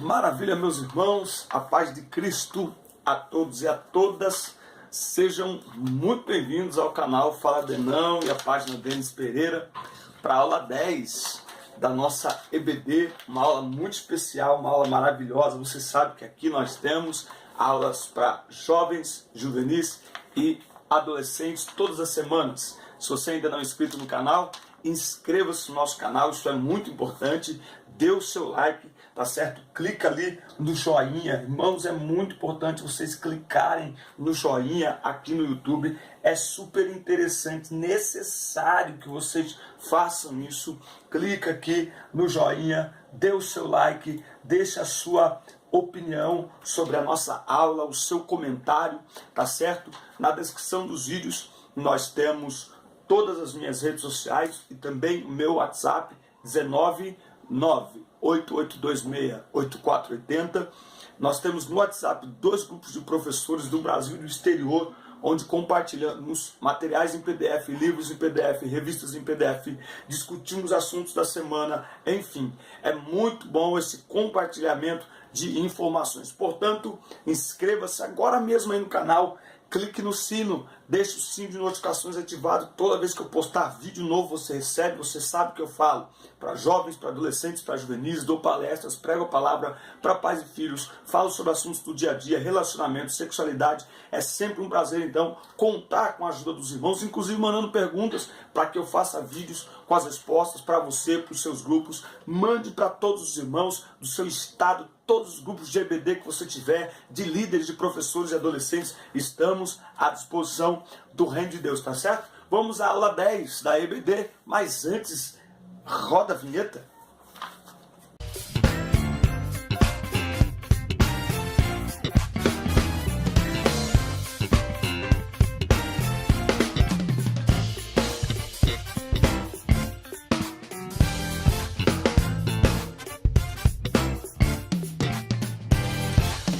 Maravilha, meus irmãos, a paz de Cristo a todos e a todas. Sejam muito bem-vindos ao canal Fala Denão e a página Denis Pereira para a aula 10 da nossa EBD, uma aula muito especial, uma aula maravilhosa. Você sabe que aqui nós temos aulas para jovens, juvenis e adolescentes todas as semanas. Se você ainda não é inscrito no canal, inscreva-se no nosso canal, isso é muito importante. Dê o seu like, tá certo? Clica ali no joinha. Irmãos, é muito importante vocês clicarem no joinha aqui no YouTube. É super interessante, necessário que vocês façam isso. Clica aqui no joinha, dê o seu like, deixa a sua opinião sobre a nossa aula, o seu comentário, tá certo? Na descrição dos vídeos nós temos todas as minhas redes sociais e também o meu WhatsApp, 19988268480. Nós temos no WhatsApp 2 grupos de professores do Brasil e do exterior, onde compartilhamos materiais em PDF, livros em PDF, revistas em PDF, discutimos assuntos da semana, enfim. É muito bom esse compartilhamento de informações. Portanto, inscreva-se agora mesmo aí no canal, clique no sino, deixe o sino de notificações ativado. Toda vez que eu postar vídeo novo, você recebe, você sabe que eu falo para jovens, para adolescentes, para juvenis, dou palestras, prego a palavra para pais e filhos, falo sobre assuntos do dia a dia, relacionamento, sexualidade. É sempre um prazer, então, contar com a ajuda dos irmãos, inclusive mandando perguntas para que eu faça vídeos com as respostas para você, para os seus grupos. Mande para todos os irmãos do seu estado, todos os grupos de EBD que você tiver, de líderes, de professores e adolescentes, estamos à disposição do Reino de Deus, tá certo? Vamos à aula 10 da EBD, mas antes, roda a vinheta.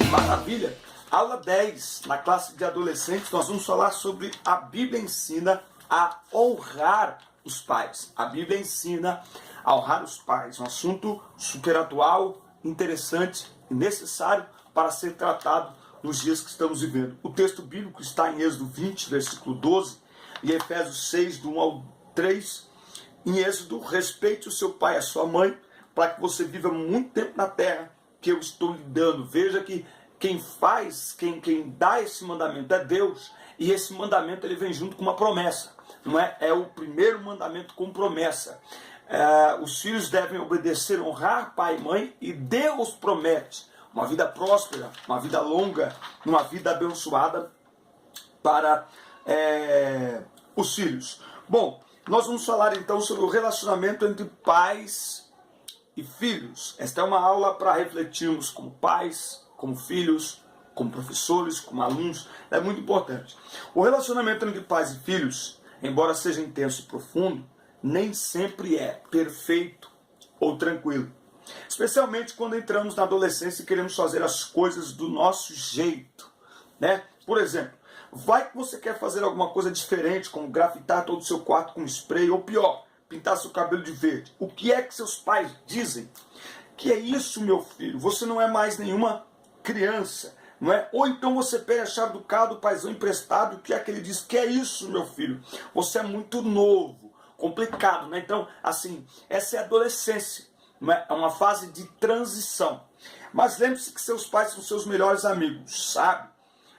Maravilha! Aula 10, na classe de adolescentes, nós vamos falar sobre a Bíblia ensina a honrar os pais. A Bíblia ensina a honrar os pais, um assunto super atual, interessante e necessário para ser tratado nos dias que estamos vivendo. O texto bíblico está em Êxodo 20, versículo 12, e Efésios 6, do 1 ao 3. Em Êxodo, respeite o seu pai e a sua mãe, para que você viva muito tempo na terra que eu estou lhe dando. Veja que quem dá esse mandamento é Deus, e esse mandamento ele vem junto com uma promessa, não é? É o primeiro mandamento com promessa. Os filhos devem obedecer, honrar pai e mãe, e Deus promete uma vida próspera, uma vida longa, uma vida abençoada para os filhos. Bom, nós vamos falar então sobre o relacionamento entre pais e filhos. Esta é uma aula para refletirmos como pais, como filhos, como professores, como alunos. É muito importante. O relacionamento entre pais e filhos, embora seja intenso e profundo, nem sempre é perfeito ou tranquilo. Especialmente quando entramos na adolescência e queremos fazer as coisas do nosso jeito, né? Por exemplo, vai que você quer fazer alguma coisa diferente, como grafitar todo o seu quarto com spray, ou pior, pintar seu cabelo de verde. O que é que seus pais dizem? Que é isso, meu filho? Você não é mais nenhuma criança, não é? Ou então você pega a chave do carro do paizão emprestado, o que é que ele diz? Que é isso, meu filho? Você é muito novo, complicado, né? Então, assim, essa é a adolescência, não é? É uma fase de transição. Mas lembre-se que seus pais são seus melhores amigos, sabe?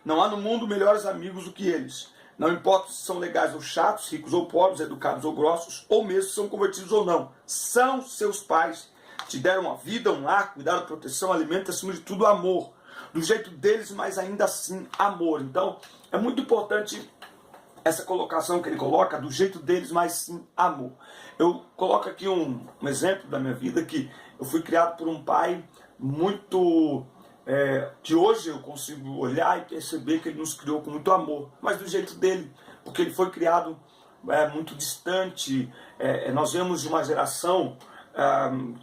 Não há no mundo melhores amigos do que eles. Não importa se são legais ou chatos, ricos ou pobres, educados ou grossos, ou mesmo se são convertidos ou não. São seus pais. Te deram a vida, um lar, cuidado, proteção, alimento, acima de tudo, amor. Do jeito deles, mas ainda assim, amor. Então, é muito importante essa colocação que ele coloca, do jeito deles, mas sim, amor. Eu coloco aqui um exemplo da minha vida, que eu fui criado por um pai muito... que hoje eu consigo olhar e perceber que ele nos criou com muito amor, mas do jeito dele, porque ele foi criado muito distante. Nós vemos de uma geração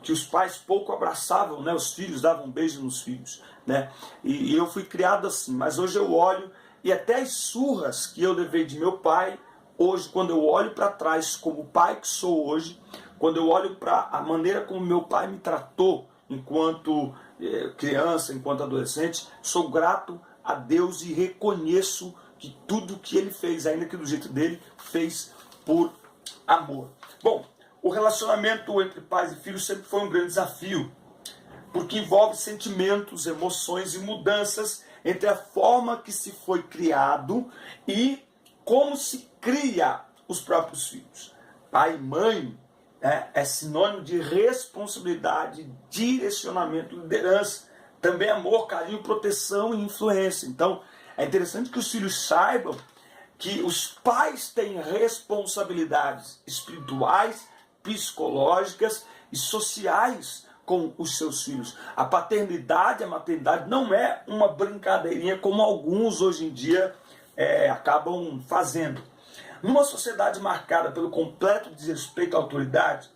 que os pais pouco abraçavam, né? Os filhos davam um beijo nos filhos, né? E eu fui criado assim, mas hoje eu olho, e até as surras que eu levei de meu pai, hoje quando eu olho para trás como pai que sou hoje, quando eu olho para a maneira como meu pai me tratou enquanto criança, enquanto adolescente, sou grato a Deus e reconheço que tudo que Ele fez, ainda que do jeito dele, fez por amor. Bom, o relacionamento entre pais e filhos sempre foi um grande desafio, porque envolve sentimentos, emoções e mudanças entre a forma que se foi criado e como se cria os próprios filhos. Pai e mãe é sinônimo de responsabilidade, direcionamento, liderança, também amor, carinho, proteção e influência. Então, é interessante que os filhos saibam que os pais têm responsabilidades espirituais, psicológicas e sociais com os seus filhos. A paternidade, a maternidade não é uma brincadeirinha como alguns hoje em dia acabam fazendo. Numa sociedade marcada pelo completo desrespeito à autoridade,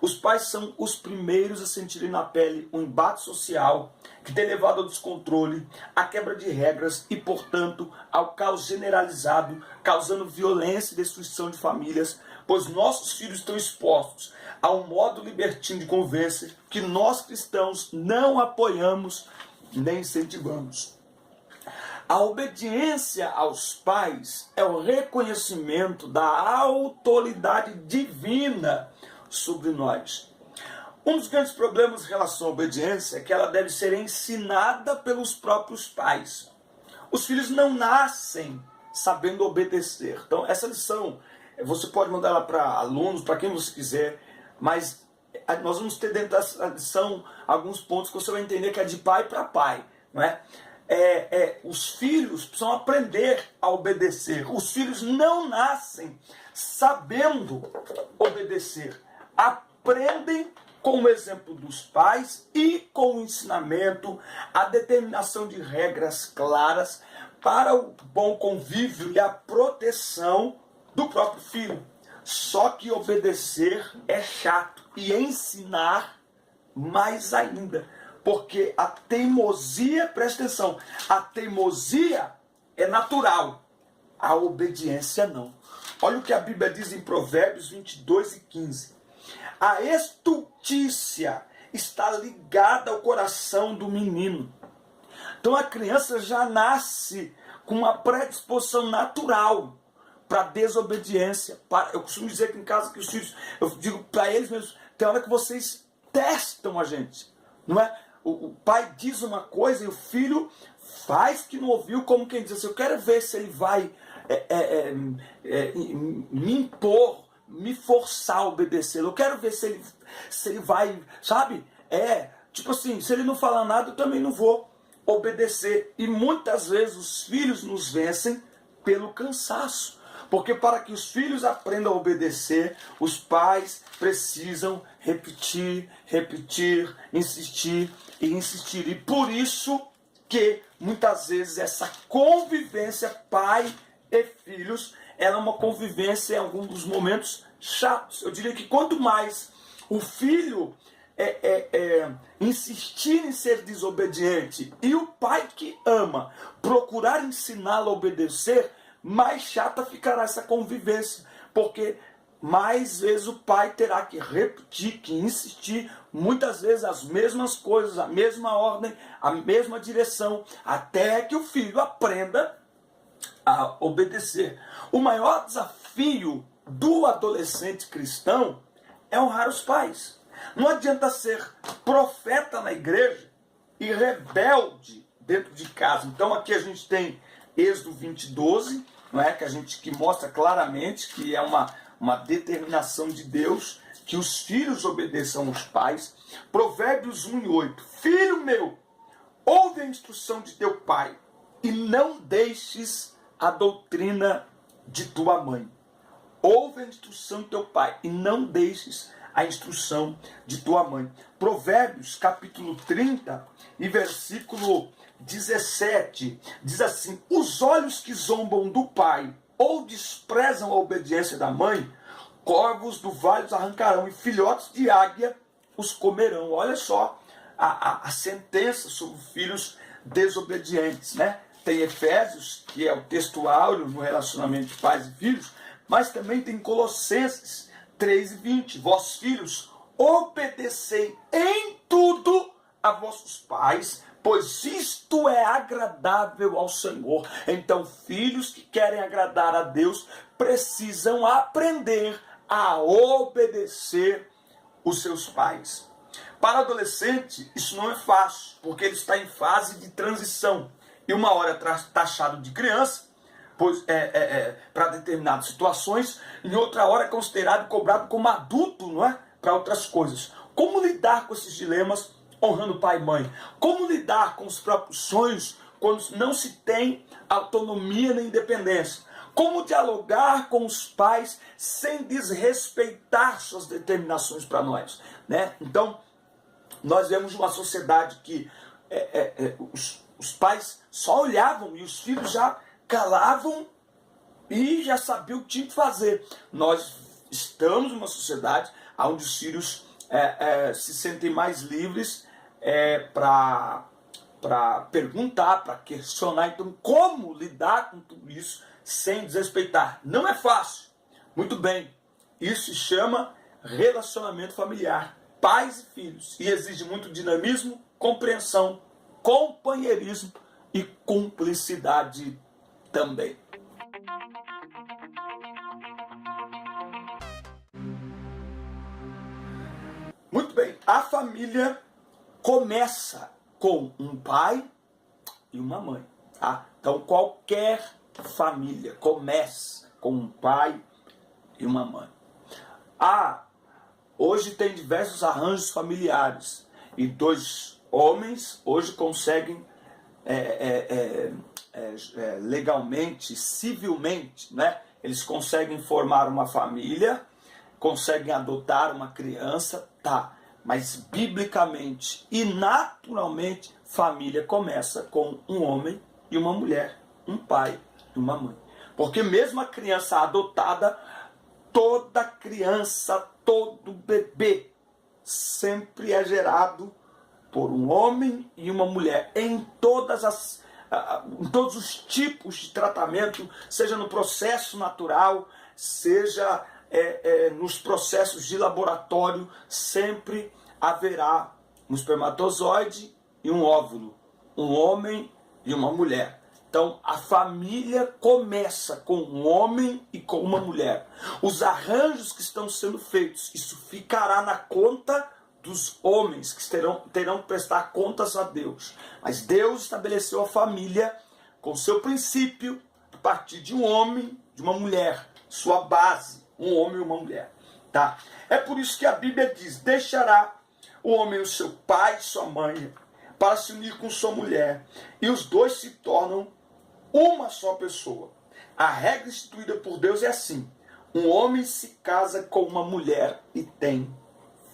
os pais são os primeiros a sentirem na pele um embate social que tem levado ao descontrole, à quebra de regras e, portanto, ao caos generalizado, causando violência e destruição de famílias, pois nossos filhos estão expostos a um modo libertino de convivência que nós cristãos não apoiamos nem incentivamos. A obediência aos pais é o reconhecimento da autoridade divina sobre nós. Um dos grandes problemas em relação à obediência é que ela deve ser ensinada pelos próprios pais. Os filhos não nascem sabendo obedecer. Então, essa lição, você pode mandar ela para alunos, para quem você quiser, mas nós vamos ter dentro dessa lição alguns pontos que você vai entender que é de pai para pai, não é? Os filhos precisam aprender a obedecer. Os filhos não nascem sabendo obedecer. Aprendem com o exemplo dos pais e com o ensinamento, a determinação de regras claras para o bom convívio e a proteção do próprio filho. Só que obedecer é chato e ensinar mais ainda. Porque a teimosia, presta atenção, a teimosia é natural, a obediência não. Olha o que a Bíblia diz em Provérbios 22:15. A estultícia está ligada ao coração do menino. Então a criança já nasce com uma predisposição natural para desobediência. Eu costumo dizer que em casa que os filhos, eu digo para eles mesmos, tem hora que vocês testam a gente, não é? O pai diz uma coisa e o filho faz que não ouviu, como quem diz assim, eu quero ver se ele vai me impor, me forçar a obedecer. Eu quero ver se ele vai, sabe? Tipo assim, se ele não falar nada, eu também não vou obedecer. E muitas vezes os filhos nos vencem pelo cansaço. Porque para que os filhos aprendam a obedecer, os pais precisam repetir, insistir e insistir. E por isso que muitas vezes essa convivência pai e filhos, ela é uma convivência em alguns dos momentos chatos. Eu diria que quanto mais o filho insistir em ser desobediente e o pai que ama procurar ensiná-lo a obedecer, mais chata ficará essa convivência, porque mais vezes o pai terá que repetir, que insistir, muitas vezes as mesmas coisas, a mesma ordem, a mesma direção, até que o filho aprenda a obedecer. O maior desafio do adolescente cristão é honrar os pais. Não adianta ser profeta na igreja e rebelde dentro de casa. Então aqui a gente tem Êxodo 20:12, não é? Que mostra claramente que é uma determinação de Deus que os filhos obedeçam aos pais. Provérbios 1:8. Filho meu, ouve a instrução de teu pai e não deixes a doutrina de tua mãe. Ouve a instrução do teu pai e não deixes a instrução de tua mãe. Provérbios capítulo 30 e versículo 17 diz assim: os olhos que zombam do pai ou desprezam a obediência da mãe, corvos do vale os arrancarão e filhotes de águia os comerão. Olha só a sentença sobre filhos desobedientes, né? Tem Efésios, que é o texto áureo no relacionamento de pais e filhos, mas também tem Colossenses 3:20. Vós filhos, obedecei em tudo a vossos pais, pois isto é agradável ao Senhor. Então, filhos que querem agradar a Deus precisam aprender a obedecer os seus pais. Para o adolescente, isso não é fácil, porque ele está em fase de transição. E uma hora taxado de criança, pois para determinadas situações, em outra hora é considerado e cobrado como adulto, não é? Para outras coisas. Como lidar com esses dilemas honrando pai e mãe? Como lidar com os próprios sonhos quando não se tem autonomia nem independência? Como dialogar com os pais sem desrespeitar suas determinações para nós, né? Então, nós vemos uma sociedade que os pais só olhavam e os filhos já calavam e já sabiam o que tinha que fazer. Nós estamos numa sociedade onde os filhos se sentem mais livres para perguntar, para questionar. Então, como lidar com tudo isso sem desrespeitar? Não é fácil. Muito bem, isso se chama relacionamento familiar, pais e filhos, e exige muito dinamismo, compreensão, companheirismo e cumplicidade também. Muito bem, a família começa com um pai e uma mãe, tá? Então qualquer família começa com um pai e uma mãe. Hoje tem diversos arranjos familiares e dois homens hoje conseguem legalmente, civilmente, né? Eles conseguem formar uma família, conseguem adotar uma criança, tá? Mas biblicamente e naturalmente, família começa com um homem e uma mulher, um pai e uma mãe. Porque mesmo a criança adotada, toda criança, todo bebê, sempre é gerado por um homem e uma mulher, em todos os tipos de tratamento, seja no processo natural, seja nos processos de laboratório, sempre haverá um espermatozoide e um óvulo, um homem e uma mulher. Então, a família começa com um homem e com uma mulher. Os arranjos que estão sendo feitos, isso ficará na conta dos homens, que terão que prestar contas a Deus. Mas Deus estabeleceu a família com seu princípio, a partir de um homem, de uma mulher, sua base, um homem e uma mulher. Tá? É por isso que a Bíblia diz: deixará o homem o seu pai e sua mãe, para se unir com sua mulher, e os dois se tornam uma só pessoa. A regra instituída por Deus é assim: um homem se casa com uma mulher e tem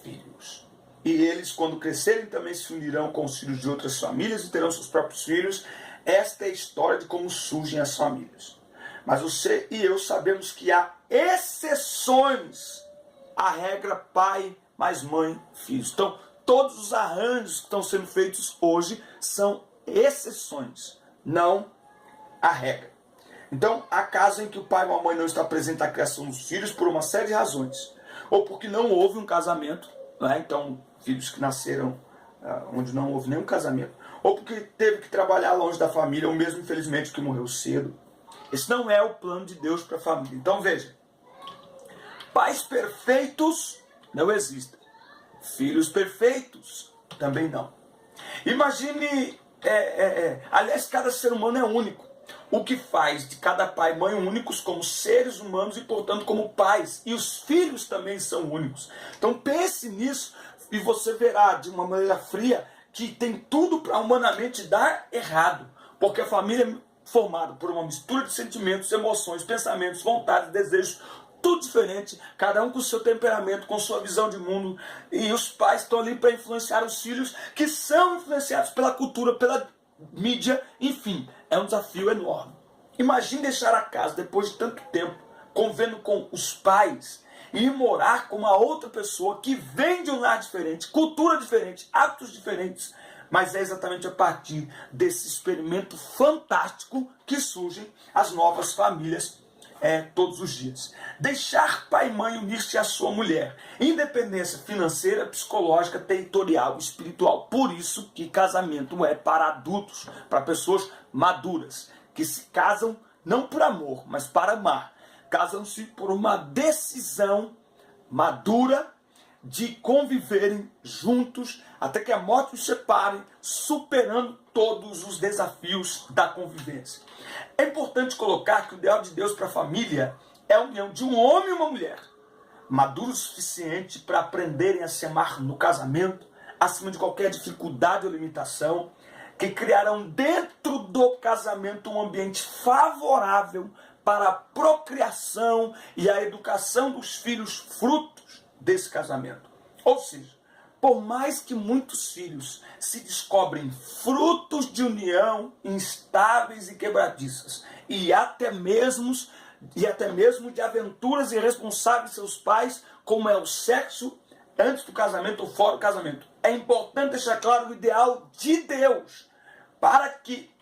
filhos. E eles, quando crescerem, também se unirão com os filhos de outras famílias e terão seus próprios filhos. Esta é a história de como surgem as famílias. Mas você e eu sabemos que há exceções à regra pai mais mãe, filhos. Então, todos os arranjos que estão sendo feitos hoje são exceções, não a regra. Então, há casos em que o pai ou a mãe não está presente à criação dos filhos por uma série de razões. Ou porque não houve um casamento, né? Então, filhos que nasceram onde não houve nenhum casamento. Ou porque teve que trabalhar longe da família, ou mesmo, infelizmente, que morreu cedo. Esse não é o plano de Deus para a família. Então, veja. Pais perfeitos não existem. Filhos perfeitos também não. Imagine, aliás, cada ser humano é único. O que faz de cada pai e mãe únicos como seres humanos e, portanto, como pais. E os filhos também são únicos. Então pense nisso e você verá de uma maneira fria que tem tudo para humanamente dar errado. Porque a família é formada por uma mistura de sentimentos, emoções, pensamentos, vontades, desejos, tudo diferente, cada um com o seu temperamento, com sua visão de mundo, e os pais estão ali para influenciar os filhos, que são influenciados pela cultura, pela mídia, enfim, é um desafio enorme. Imagine deixar a casa depois de tanto tempo, convivendo com os pais, e ir morar com uma outra pessoa que vem de um lar diferente, cultura diferente, hábitos diferentes, mas é exatamente a partir desse experimento fantástico que surgem as novas famílias todos os dias. Deixar pai e mãe unir-se à sua mulher. Independência financeira, psicológica, territorial, espiritual. Por isso que casamento é para adultos, para pessoas maduras, que se casam não por amor, mas para amar. Casam-se por uma decisão madura de conviverem juntos até que a morte os separe, superando todos os desafios da convivência. É importante colocar que o ideal de Deus para a família é a união de um homem e uma mulher, maduro o suficiente para aprenderem a se amar no casamento, acima de qualquer dificuldade ou limitação, que criarão dentro do casamento um ambiente favorável para a procriação e a educação dos filhos frutos desse casamento. Ou seja, por mais que muitos filhos se descobrem frutos de união instáveis e quebradiças, e até mesmo de aventuras irresponsáveis de seus pais, como é o sexo antes do casamento ou fora do casamento, é importante deixar claro o ideal de Deus, para que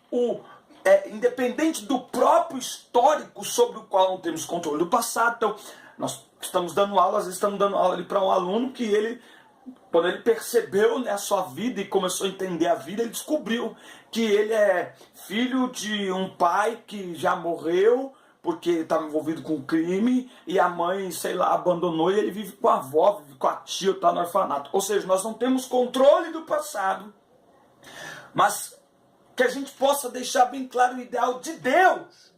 independente do próprio histórico sobre o qual não temos controle do passado. Então, nós estamos dando aula, às vezes estamos dando aula ali para um aluno que ele, quando ele percebeu, né, a sua vida e começou a entender a vida, ele descobriu que ele é filho de um pai que já morreu porque estava envolvido com crime, e a mãe, sei lá, abandonou, e ele vive com a avó, vive com a tia, está no orfanato. Ou seja, nós não temos controle do passado, mas que a gente possa deixar bem claro o ideal de Deus,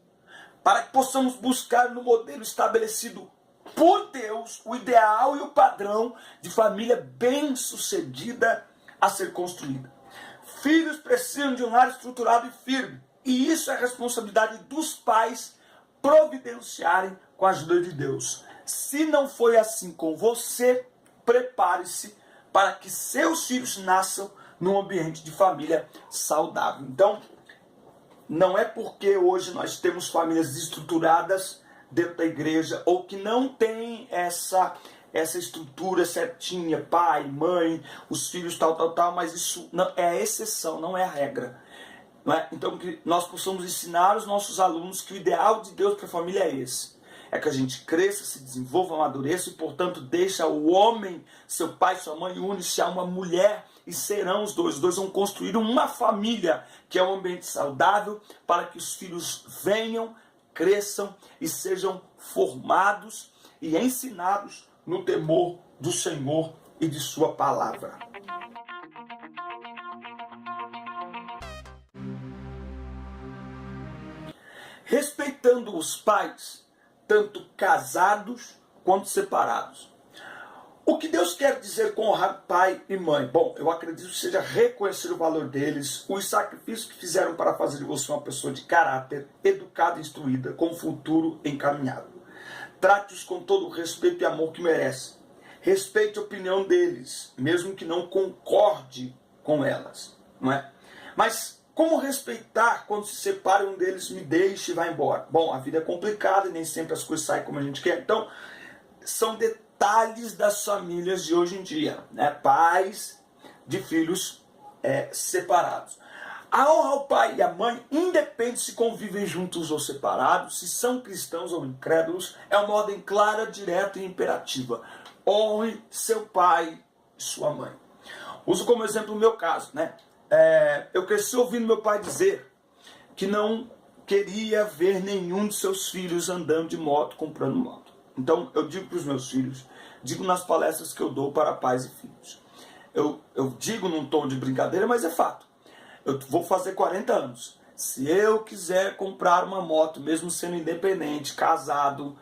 para que possamos buscar no modelo estabelecido por Deus o ideal e o padrão de família bem-sucedida a ser construída. Filhos precisam de um lar estruturado e firme, e isso é responsabilidade dos pais providenciarem com a ajuda de Deus. Se não foi assim com você, prepare-se para que seus filhos nasçam num ambiente de família saudável. Então, não é porque hoje nós temos famílias estruturadas dentro da igreja, ou que não tem essa estrutura certinha, pai, mãe, os filhos, tal, mas isso não, é a exceção, não é a regra. Não é? Então, que nós possamos ensinar os nossos alunos que o ideal de Deus para a família é esse. É que a gente cresça, se desenvolva, amadureça e, portanto, deixa o homem, seu pai, sua mãe, une-se a uma mulher e serão os dois. Os dois vão construir uma família que é um ambiente saudável para que os filhos venham, cresçam e sejam formados e ensinados no temor do Senhor e de sua palavra. Respeitando os pais, tanto casados quanto separados. O que Deus quer dizer com honrar pai e mãe? Bom, eu acredito que seja reconhecer o valor deles, os sacrifícios que fizeram para fazer de você uma pessoa de caráter, educada e instruída, com um futuro encaminhado. Trate-os com todo o respeito e amor que merecem. Respeite a opinião deles, mesmo que não concorde com elas, não é? Mas como respeitar quando se separa um deles, me deixa e vai embora? Bom, a vida é complicada e nem sempre as coisas saem como a gente quer. Então, são detalhes das famílias de hoje em dia, né? Pais de filhos separados. A honra ao pai e à mãe, independe se convivem juntos ou separados, se são cristãos ou incrédulos, é uma ordem clara, direta e imperativa. Honre seu pai e sua mãe. Uso como exemplo o meu caso, né? Eu cresci ouvindo meu pai dizer que não queria ver nenhum de seus filhos andando de moto, comprando moto. Então eu digo para os meus filhos, digo nas palestras que eu dou para pais e filhos. Eu digo num tom de brincadeira, mas é fato. Eu vou fazer 40 anos. Se eu quiser comprar uma moto, mesmo sendo independente, casado,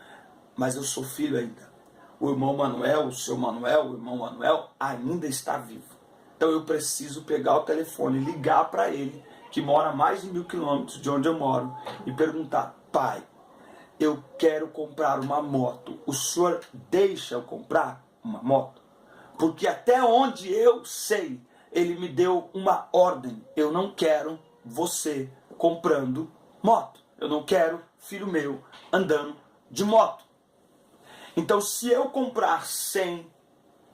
mas eu sou filho ainda. O irmão Manuel, o seu Manuel, o irmão Manuel ainda está vivo. Então eu preciso pegar o telefone, ligar para ele, que mora a mais de 1000 quilômetros de onde eu moro, e perguntar: pai, eu quero comprar uma moto. O senhor deixa eu comprar uma moto? Porque até onde eu sei, ele me deu uma ordem. Eu não quero você comprando moto. Eu não quero filho meu andando de moto. Então, se eu comprar sem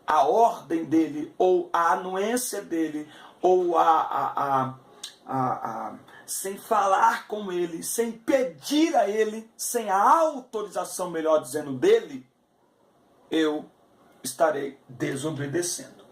a ordem dele, ou a anuência dele, ou sem falar com ele, sem pedir a ele, sem a autorização, melhor dizendo, dele, eu estarei desobedecendo.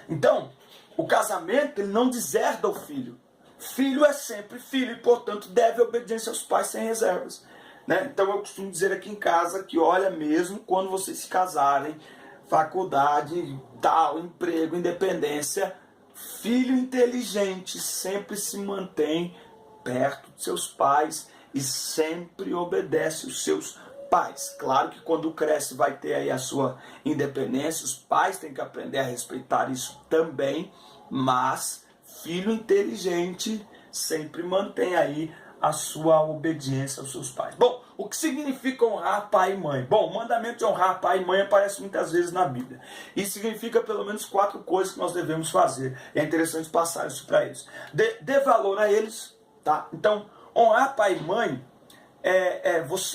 Então, o casamento, ele não deserda o filho. Filho é sempre filho e, portanto, deve obediência aos pais sem reservas. Né? Então, eu costumo dizer aqui em casa que, olha, mesmo quando vocês se casarem, faculdade, tal, emprego, independência, filho inteligente sempre se mantém perto de seus pais e sempre obedece os seus pais. Claro que quando cresce vai ter aí a sua independência, os pais têm que aprender a respeitar isso também, mas filho inteligente sempre mantém aí a sua obediência aos seus pais. Bom, o que significa honrar pai e mãe? Bom, o mandamento de honrar pai e mãe aparece muitas vezes na Bíblia. E significa pelo menos 4 coisas que nós devemos fazer. É interessante passar isso para eles. Dê valor a eles, tá? Então, honrar pai e mãe,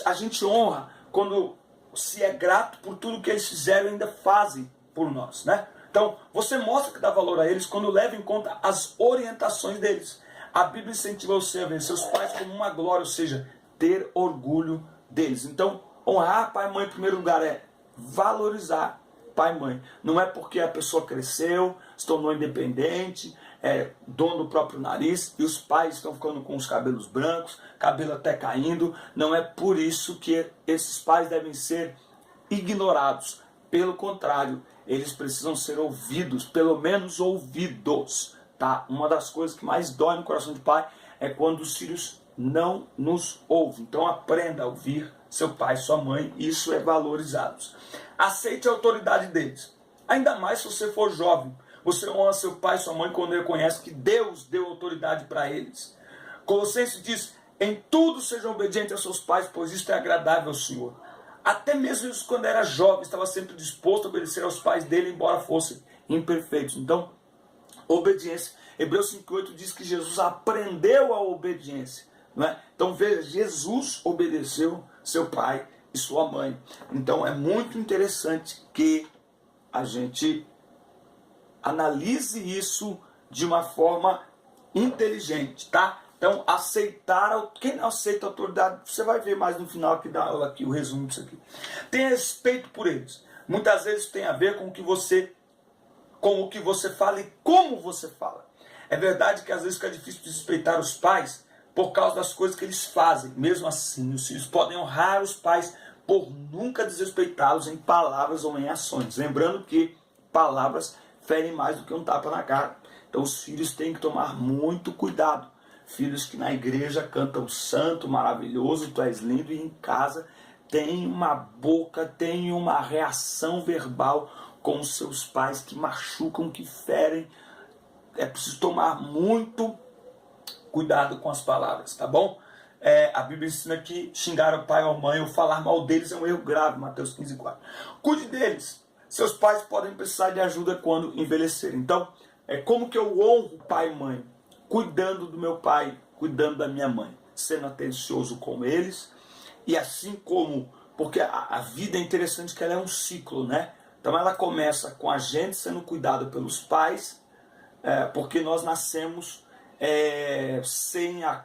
a gente honra quando se é grato por tudo que eles fizeram e ainda fazem por nós, né? Então, você mostra que dá valor a eles quando leva em conta as orientações deles. A Bíblia incentiva você a ver seus pais como uma glória, ou seja, ter orgulho deles. Então, honrar pai e mãe em primeiro lugar é valorizar pai e mãe. Não é porque a pessoa cresceu, se tornou independente, é dono do próprio nariz, e os pais estão ficando com os cabelos brancos, cabelo até caindo. Não é por isso que esses pais devem ser ignorados. Pelo contrário, eles precisam ser ouvidos, pelo menos ouvidos. Tá? Uma das coisas que mais dói no coração de pai é quando os filhos não nos ouvem. Então aprenda a ouvir seu pai e sua mãe, isso é valorizado. Aceite a autoridade deles. Ainda mais se você for jovem. Você honra seu pai e sua mãe quando reconhece que Deus deu autoridade para eles. Colossenses diz, em tudo sejam obedientes aos seus pais, pois isto é agradável ao Senhor. Até mesmo isso quando era jovem, estava sempre disposto a obedecer aos pais dele, embora fossem imperfeitos. Então, obediência. Hebreus 5,8 diz que Jesus aprendeu a obediência. Não é? Então veja, Jesus obedeceu seu pai e sua mãe. Então é muito interessante que a gente analise isso de uma forma inteligente, tá? Então quem não aceita a autoridade, você vai ver mais no final aqui da aula aqui, o resumo disso aqui. Tenha respeito por eles. Muitas vezes tem a ver com o que você fala e como você fala. É verdade que às vezes fica difícil desrespeitar os pais por causa das coisas que eles fazem. Mesmo assim, os filhos podem honrar os pais por nunca desrespeitá-los em palavras ou em ações. Lembrando que palavras ferem mais do que um tapa na cara. Então os filhos têm que tomar muito cuidado. Filhos que na igreja cantam santo, maravilhoso, tu és lindo, e em casa tem uma boca, tem uma reação verbal com os seus pais que machucam, que ferem. É preciso tomar muito cuidado com as palavras, tá bom? A Bíblia ensina que xingar o pai ou a mãe ou falar mal deles é um erro grave, Mateus 15,4. Cuide deles. Seus pais podem precisar de ajuda quando envelhecerem. Então, como que eu honro pai e mãe? Cuidando do meu pai, cuidando da minha mãe, sendo atencioso com eles. E assim como, porque a vida é interessante que ela é um ciclo, né? Então ela começa com a gente sendo cuidado pelos pais, porque nós nascemos sem a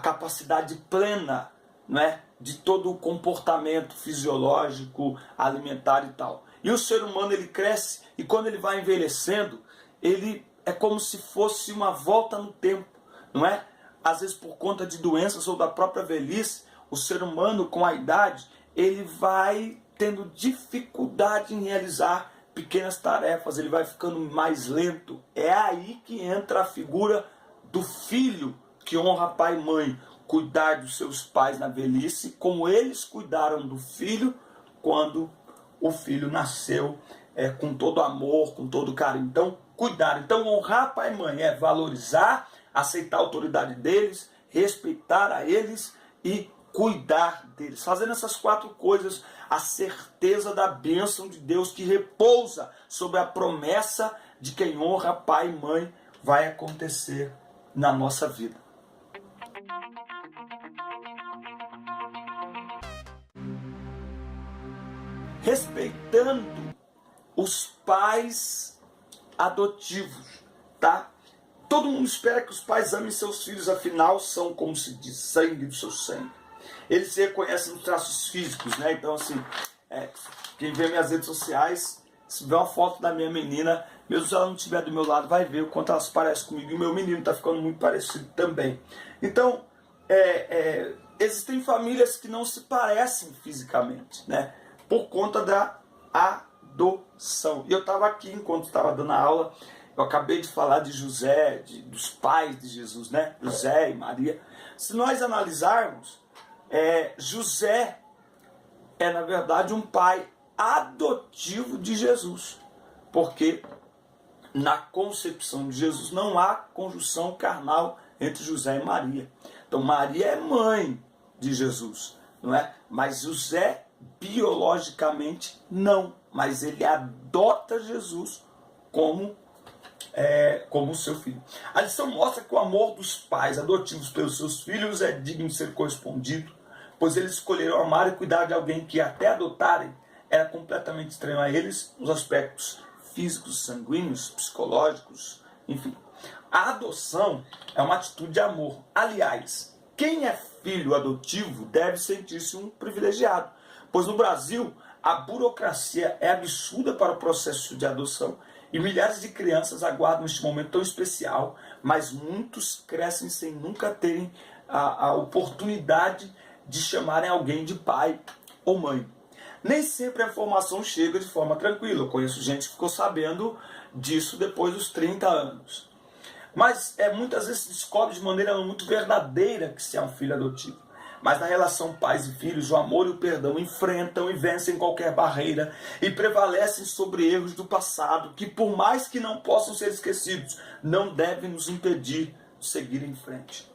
capacidade plena, né, de todo o comportamento fisiológico, alimentar e tal. E o ser humano, ele cresce, e quando ele vai envelhecendo, ele é como se fosse uma volta no tempo, não é? Às vezes por conta de doenças ou da própria velhice, o ser humano com a idade, ele vai tendo dificuldade em realizar pequenas tarefas, ele vai ficando mais lento. É aí que entra a figura do filho que honra pai e mãe, cuidar dos seus pais na velhice, como eles cuidaram do filho quando o filho nasceu, com todo amor, com todo carinho. Então, cuidar. Então, honrar pai e mãe é valorizar, aceitar a autoridade deles, respeitar a eles e cuidar deles. Fazendo essas 4 coisas, a certeza da bênção de Deus que repousa sobre a promessa de quem honra pai e mãe vai acontecer na nossa vida. Respeitando os pais adotivos, tá? Todo mundo espera que os pais amem seus filhos, afinal são, como se diz, sangue do seu sangue. Eles se reconhecem nos traços físicos, né? Então, assim, quem vê minhas redes sociais, se vê uma foto da minha menina, mesmo se ela não estiver do meu lado, vai ver o quanto elas parecem comigo. E o meu menino está ficando muito parecido também. Então, existem famílias que não se parecem fisicamente, né? Por conta da adoção. E eu estava aqui, enquanto estava dando a aula, eu acabei de falar de José, dos pais de Jesus, né? José e Maria. Se nós analisarmos, José é, na verdade, um pai adotivo de Jesus. Porque na concepção de Jesus não há conjunção carnal entre José e Maria. Então Maria é mãe de Jesus, não é? Mas José, biologicamente, não. Mas ele adota Jesus como seu filho. A lição mostra que o amor dos pais adotivos pelos seus filhos é digno de ser correspondido, pois eles escolheram amar e cuidar de alguém que, até adotarem, era completamente estranho a eles nos aspectos físicos, sanguíneos, psicológicos, enfim. A adoção é uma atitude de amor. Aliás, quem é filho adotivo deve sentir-se um privilegiado, pois no Brasil a burocracia é absurda para o processo de adoção e milhares de crianças aguardam este momento tão especial, mas muitos crescem sem nunca terem a oportunidade de chamarem alguém de pai ou mãe. Nem sempre a informação chega de forma tranquila. Eu conheço gente que ficou sabendo disso depois dos 30 anos. Mas muitas vezes se descobre de maneira muito verdadeira que se é um filho adotivo. Mas na relação pais e filhos, o amor e o perdão enfrentam e vencem qualquer barreira e prevalecem sobre erros do passado que, por mais que não possam ser esquecidos, não devem nos impedir de seguir em frente.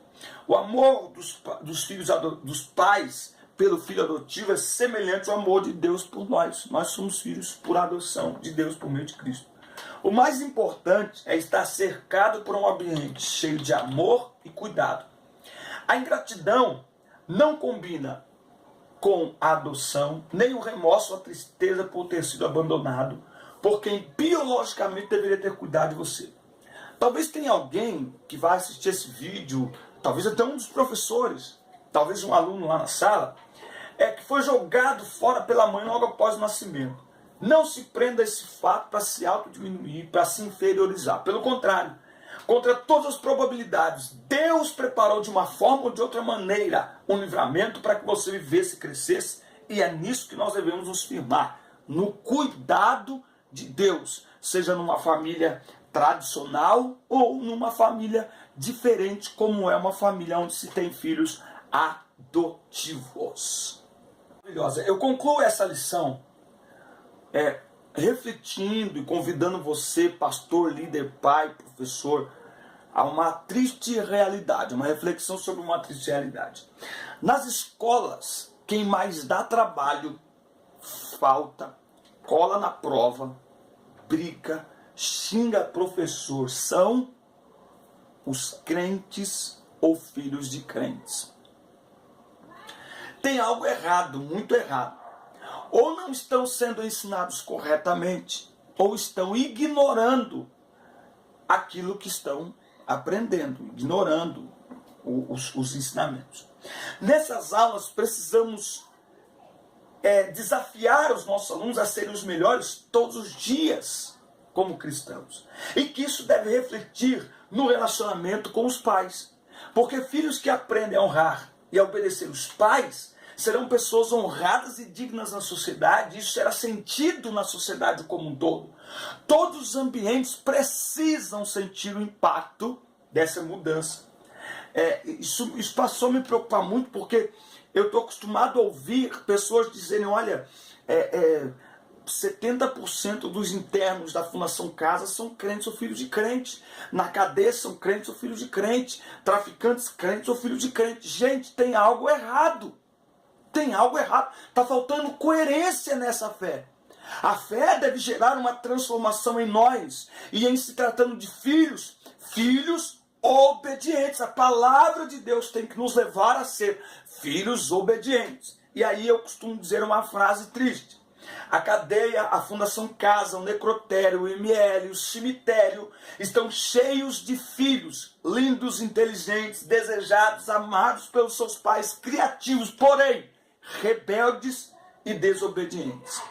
O amor dos pais pelo filho adotivo é semelhante ao amor de Deus por nós. Nós somos filhos por adoção de Deus por meio de Cristo. O mais importante é estar cercado por um ambiente cheio de amor e cuidado. A ingratidão não combina com a adoção, nem o remorso ou a tristeza por ter sido abandonado por quem biologicamente deveria ter cuidado de você. Talvez tenha alguém que vai assistir esse vídeo, talvez até um dos professores, talvez um aluno lá na sala, que foi jogado fora pela mãe logo após o nascimento. Não se prenda a esse fato para se autodiminuir, para se inferiorizar. Pelo contrário, contra todas as probabilidades, Deus preparou de uma forma ou de outra maneira um livramento para que você vivesse e crescesse, e é nisso que nós devemos nos firmar, no cuidado de Deus, seja numa família tradicional ou numa família diferente, como é uma família onde se tem filhos adotivos. Maravilhosa. Eu concluo essa lição refletindo e convidando você, pastor, líder, pai, professor, a uma triste realidade, uma reflexão sobre uma triste realidade. Nas escolas, quem mais dá trabalho, falta, cola na prova, briga, xinga professor, são os crentes ou filhos de crentes. Tem algo errado, muito errado. Ou não estão sendo ensinados corretamente, ou estão ignorando aquilo que estão aprendendo, ignorando os ensinamentos. Nessas aulas precisamos desafiar os nossos alunos a serem os melhores todos os dias como cristãos. E que isso deve refletir no relacionamento com os pais. Porque filhos que aprendem a honrar e a obedecer os pais serão pessoas honradas e dignas na sociedade. Isso será sentido na sociedade como um todo. Todos os ambientes precisam sentir o impacto dessa mudança. Isso passou a me preocupar muito, porque eu estou acostumado a ouvir pessoas dizerem, olha, 70% dos internos da Fundação Casa são crentes ou filhos de crente. Na cadeia são crentes ou filhos de crente. Traficantes crentes ou filhos de crente. Gente, tem algo errado. Tem algo errado. Está faltando coerência nessa fé. A fé deve gerar uma transformação em nós. E em se tratando de filhos, filhos obedientes. A palavra de Deus tem que nos levar a ser filhos obedientes. E aí eu costumo dizer uma frase triste. A cadeia, a Fundação Casa, o necrotério, o ML, o cemitério estão cheios de filhos lindos, inteligentes, desejados, amados pelos seus pais, criativos, porém rebeldes e desobedientes.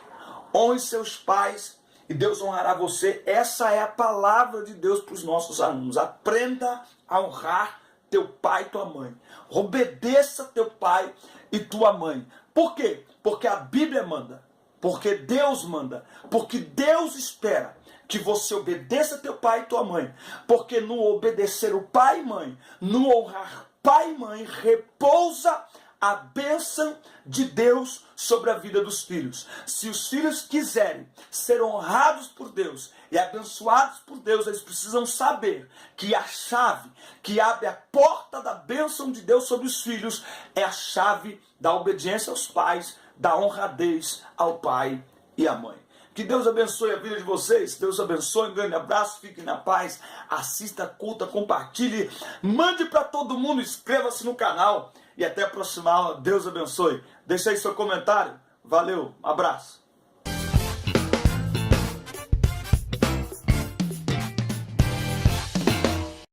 Honre seus pais e Deus honrará você. Essa é a palavra de Deus para os nossos alunos. Aprenda a honrar teu pai e tua mãe. Obedeça teu pai e tua mãe. Por quê? Porque a Bíblia manda. Porque Deus manda. Porque Deus espera que você obedeça teu pai e tua mãe. Porque no obedecer o pai e mãe, no honrar pai e mãe, repousa a bênção de Deus sobre a vida dos filhos. Se os filhos quiserem ser honrados por Deus e abençoados por Deus, eles precisam saber que a chave que abre a porta da bênção de Deus sobre os filhos é a chave da obediência aos pais, da honradez ao pai e à mãe. Que Deus abençoe a vida de vocês. Deus abençoe. Um grande abraço. Fiquem na paz. Assista, curta, compartilhe. Mande para todo mundo. Inscreva-se no canal. E até a próxima aula. Deus abençoe. Deixe aí seu comentário. Valeu. Um abraço.